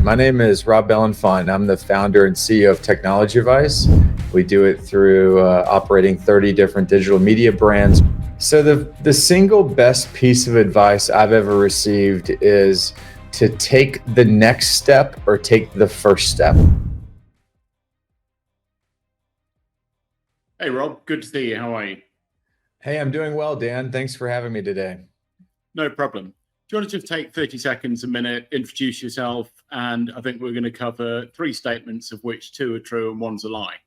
My name is Rob Bellenfant. I'm the founder and CEO of Technology Advice. We do it through operating 30 different digital media brands. So the single best piece of advice I've ever received is to take the next step or take the first step. Hey, Rob, good to see you. How are you? Hey, I'm doing well, Dan. Thanks for having me today. No problem. Do you want to just take 30 seconds, a minute, introduce yourself? And I think we're going to cover 3 statements, of which 2 are true and 1's a lie.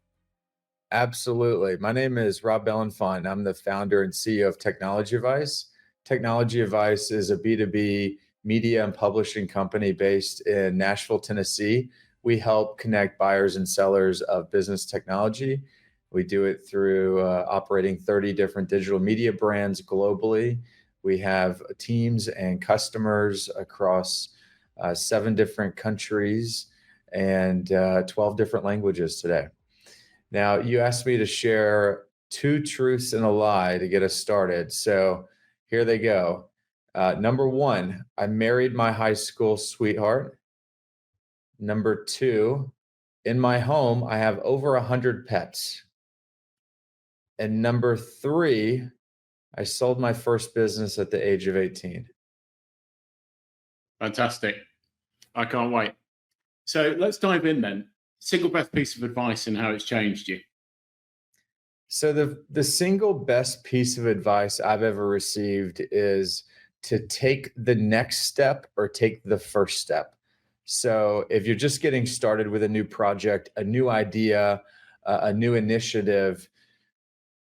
Absolutely. My name is Rob Bellenfant. I'm the founder and CEO of Technology Advice. Technology Advice is a B2B media and publishing company based in Nashville, Tennessee. We help connect buyers and sellers of business technology. We do it through operating 30 different digital media brands globally. We have teams and customers across 7 different countries and 12 different languages today. Now, you asked me to share 2 truths and a lie to get us started. So here they go. Number 1, I married my high school sweetheart. Number 2, in my home, I have over 100 pets. And number 3, I sold my first business at the age of 18. Fantastic. I can't wait. So let's dive in then. Single best piece of advice and how it's changed you. So the single best piece of advice I've ever received is to take the next step or take the first step. So if you're just getting started with a new project, a new idea, a new initiative,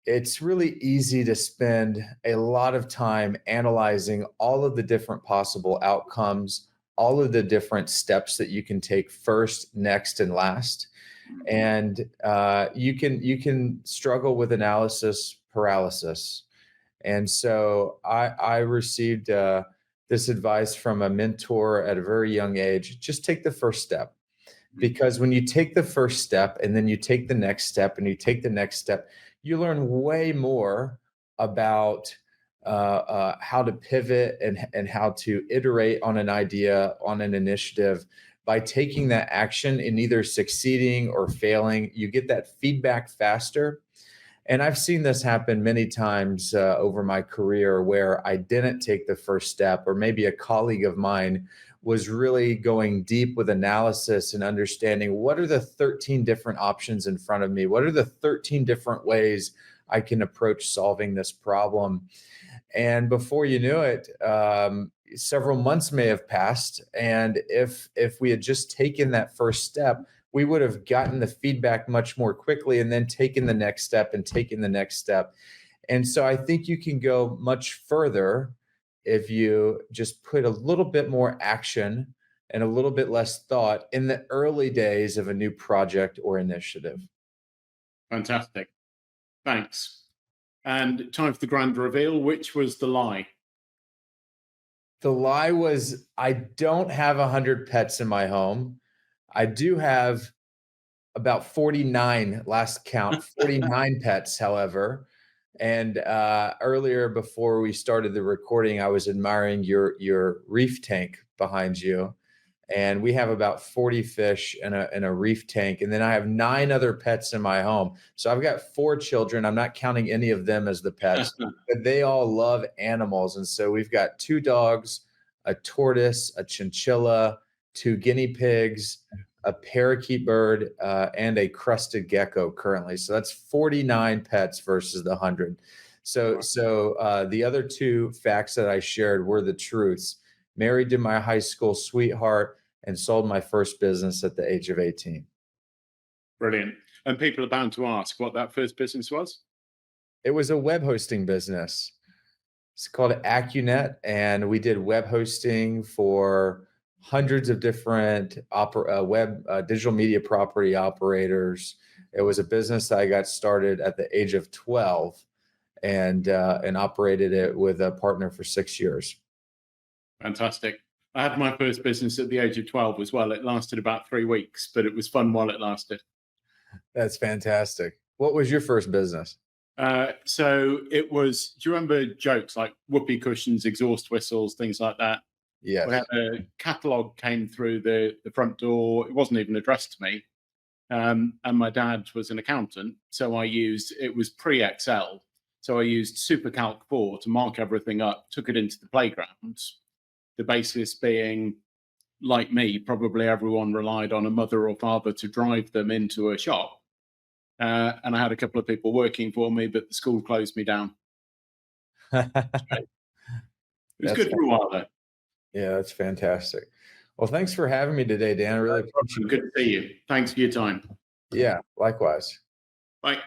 it's really easy to spend a lot of time analyzing all of the different possible outcomes, all of the different steps that you can take first, next, and last. And you can struggle with analysis paralysis. And so I received this advice from a mentor at a very young age. Just take the first step. Because when you take the first step and then you take the next step and you take the next step, you learn way more about how to pivot and how to iterate on an idea, on an initiative. By taking that action and either succeeding or failing, you get that feedback faster. And I've seen this happen many times over my career where I didn't take the first step, or maybe a colleague of mine was really going deep with analysis and understanding what are the 13 different options in front of me? What are the 13 different ways I can approach solving this problem? And before you knew it, several months may have passed. And if we had just taken that first step, we would have gotten the feedback much more quickly and then taken the next step and taken the next step. And so I think you can go much further if you just put a little bit more action and a little bit less thought in the early days of a new project or initiative. Fantastic. Thanks. And time for the grand reveal. Which was the lie? The lie was I don't have 100 pets in my home. I do have about 49, last count, 49 pets, however. And earlier, before we started the recording, I was admiring your reef tank behind you. And we have about 40 fish in a reef tank. And then I have 9 other pets in my home. So I've got 4 children. I'm not counting any of them as the pets, but they all love animals. And so we've got 2 dogs, a tortoise, a chinchilla, 2 guinea pigs, a parakeet bird, and a crested gecko currently. So that's 49 pets versus the 100. So the other 2 facts that I shared were the truths. Married to my high school sweetheart and sold my first business at the age of 18. Brilliant. And people are bound to ask what that first business was. It was a web hosting business. It's called AccuNet, and we did web hosting for hundreds of different digital media property operators. It was a business that I got started at the age of 12 and operated it with a partner for 6 years. Fantastic. I had my first business at the age of 12 as well. It lasted about 3 weeks, but it was fun while it lasted. That's fantastic. What was your first business? So it was, do you remember jokes like whoopee cushions, exhaust whistles, things like that? We had Yes. a catalogue came through the front door. It wasn't even addressed to me. And my dad was an accountant. So it was pre Excel. So I used SuperCalc 4 to mark everything up, took it into the playground. The basis being, like me, probably everyone relied on a mother or father to drive them into a shop. And I had a couple of people working for me, but the school closed me down. It was That's good for a while though. yeah, that's fantastic. Well, thanks for having me today, Dan. I really appreciate Good to see you. Thanks for your time. it. Yeah, likewise. Bye.